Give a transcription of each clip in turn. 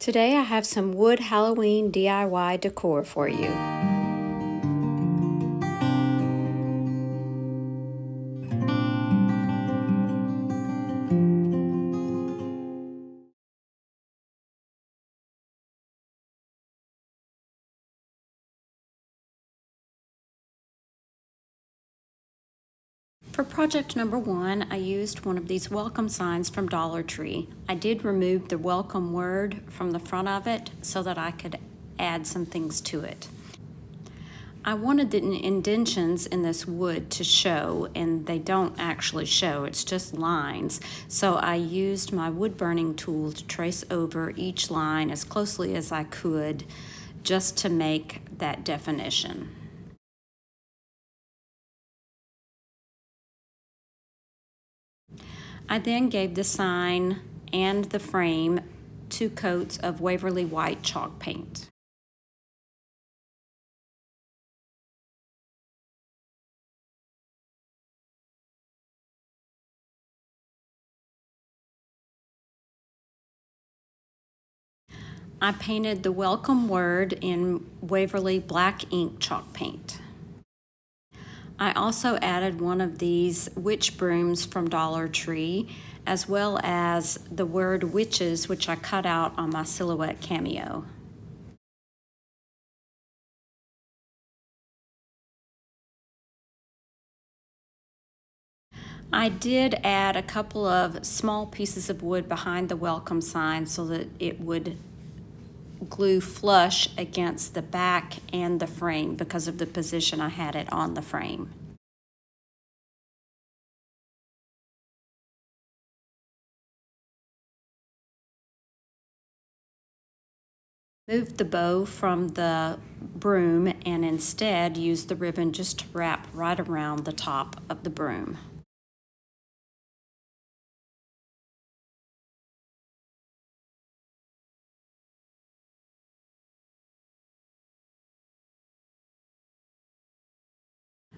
Today I have some wood Halloween DIY decor for you. For project number one, I used one of these welcome signs from Dollar Tree. I did remove the welcome word from the front of it so that I could add some things to it. I wanted the indentions in this wood to show, and they don't actually show, it's just lines. So I used my wood burning tool to trace over each line as closely as I could just to make that definition. I then gave the sign and the frame 2 coats of Waverly White chalk paint. I painted the welcome word in Waverly black ink chalk paint. I also added one of these witch brooms from Dollar Tree, as well as the word witches, which I cut out on my silhouette cameo. I did add a couple of small pieces of wood behind the welcome sign so that it would glue flush against the back and the frame because of the position I had it on the frame. Moved the bow from the broom and instead used the ribbon just to wrap right around the top of the broom.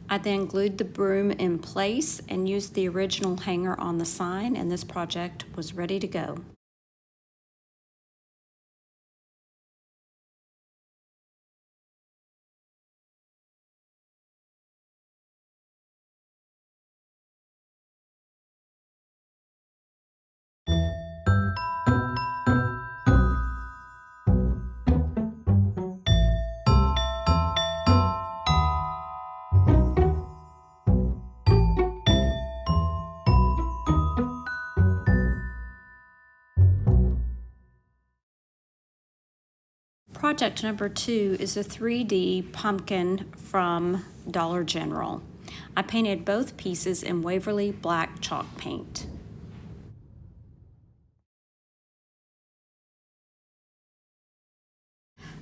I then glued the broom in place and used the original hanger on the sign, and this project was ready to go. Project number two is a 3D pumpkin from Dollar General. I painted both pieces in Waverly black chalk paint.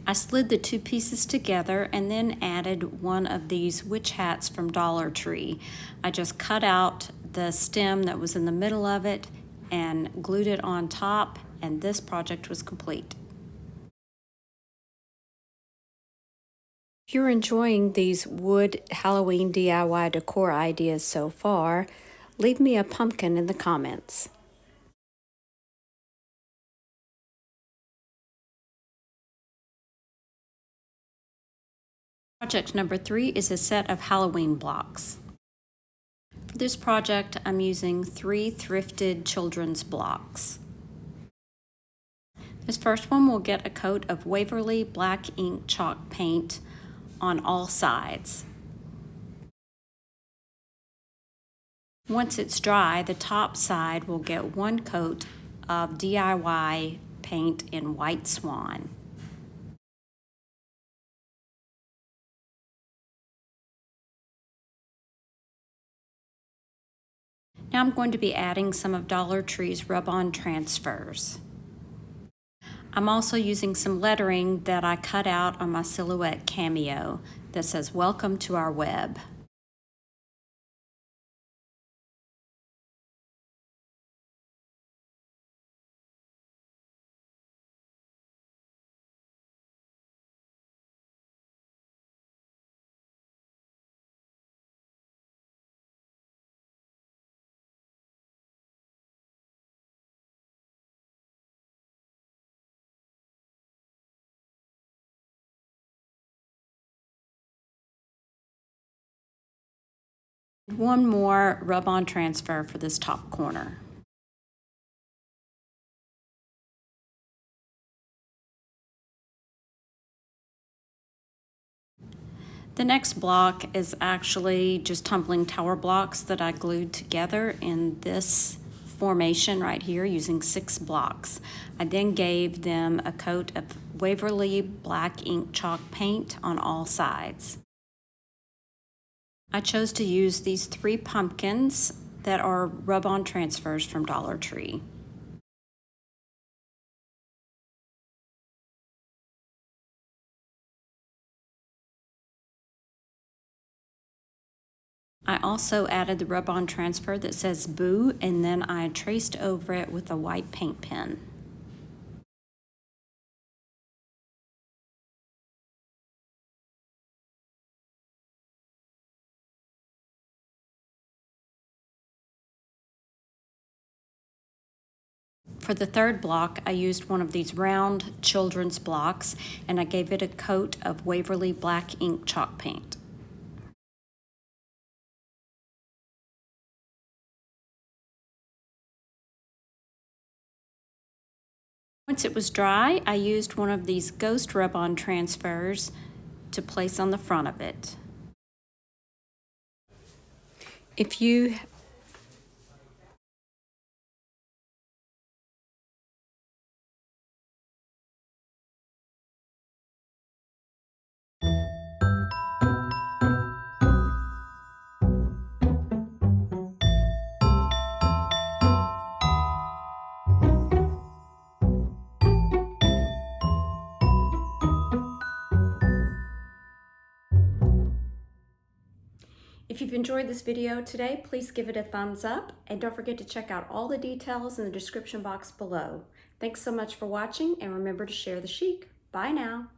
I slid the 2 pieces together and then added one of these witch hats from Dollar Tree. I just cut out the stem that was in the middle of it and glued it on top, and this project was complete. If you're enjoying these wood Halloween DIY decor ideas so far, leave me a pumpkin in the comments. Project number 3 is a set of Halloween blocks. For this project, I'm using 3 thrifted children's blocks. This first one will get a coat of Waverly black ink chalk paint on all sides. Once it's dry, the top side will get 1 coat of DIY paint in White Swan. Now I'm going to be adding some of Dollar Tree's rub-on transfers. I'm also using some lettering that I cut out on my silhouette cameo that says, "Welcome to our web." One more rub-on transfer for this top corner. The next block is actually just tumbling tower blocks that I glued together in this formation right here using 6 blocks. I then gave them a coat of Waverly black ink chalk paint on all sides. I chose to use these 3 pumpkins that are rub-on transfers from Dollar Tree. I also added the rub-on transfer that says Boo, and then I traced over it with a white paint pen. For the third block, I used one of these round children's blocks, and I gave it a coat of Waverly black ink chalk paint. Once it was dry, I used one of these ghost rub-on transfers to place on the front of it. If you If you've enjoyed this video today, please give it a thumbs up, and don't forget to check out all the details in the description box below. Thanks so much for watching, and remember to share the chic. Bye now.